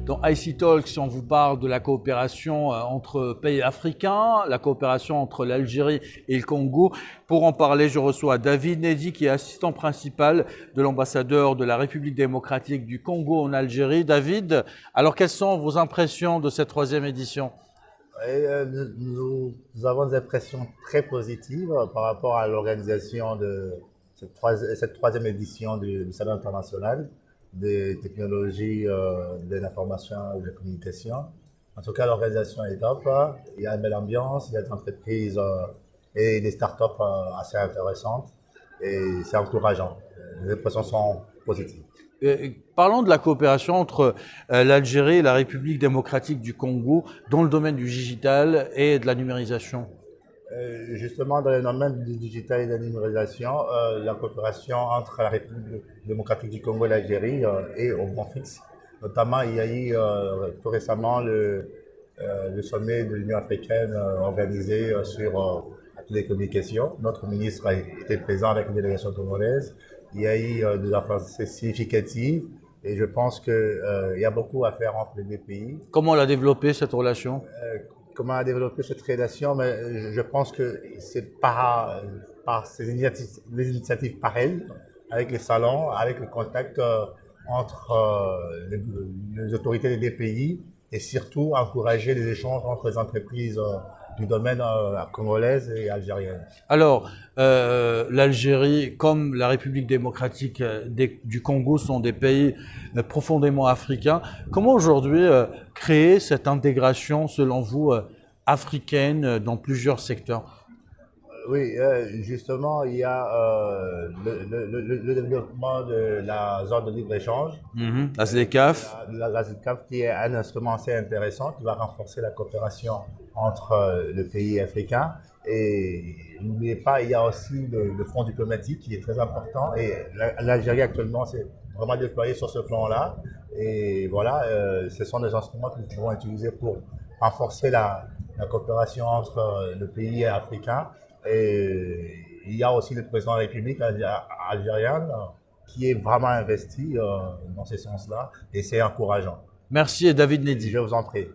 Dans IC Talks, on vous parle de la coopération entre pays africains, la coopération entre l'Algérie et le Congo. Pour en parler, je reçois David Nedi, qui est assistant principal de l'ambassadeur de la République démocratique du Congo en Algérie. David, alors quelles sont vos impressions de cette troisième édition? Nous avons des impressions très positives par rapport à l'organisation de cette troisième édition du Salon international des technologies de l'information et de la communication. En tout cas, l'organisation est top. Il y a une belle ambiance, il y a des entreprises et des startups assez intéressantes et c'est encourageant. Les impressions sont positives. Parlons de la coopération entre l'Algérie et la République démocratique du Congo dans le domaine du digital et de la numérisation. Justement, dans le domaine du digital et de la numérisation, la coopération entre la République démocratique du Congo et l'Algérie est au point fixe. Notamment, il y a eu tout récemment le sommet de l'Union africaine organisé sur la télécommunication. Notre ministre a été présent avec une délégation congolaise. Il y a eu des avancées significatives et je pense qu'il y a beaucoup à faire entre les deux pays. Comment on a développé cette relation? Comment a développé cette relation, mais je pense que c'est par ces initiatives pareilles, avec les salons, avec le contact entre les autorités des deux pays et surtout encourager les échanges entre les entreprises du domaine congolaise et algérienne. Alors, l'Algérie comme la République démocratique du Congo sont des pays profondément africains. Comment aujourd'hui créer cette intégration, selon vous, africaine dans plusieurs secteurs? Oui, justement, il y a le développement de la zone de libre-échange. La ZLECAf. La ZLECAf qui est un instrument assez intéressant qui va renforcer la coopération entre les pays africains. Et n'oubliez pas, il y a aussi le fonds diplomatique qui est très important. Et l'Algérie actuellement s'est vraiment déployée sur ce plan-là. Et voilà, ce sont des instruments que nous pouvons utiliser pour renforcer la coopération entre le pays africain. Et il y a aussi le président de la République algérienne qui est vraiment investi dans ce sens-là et c'est encourageant. Merci David Nedi. Je vous en prie.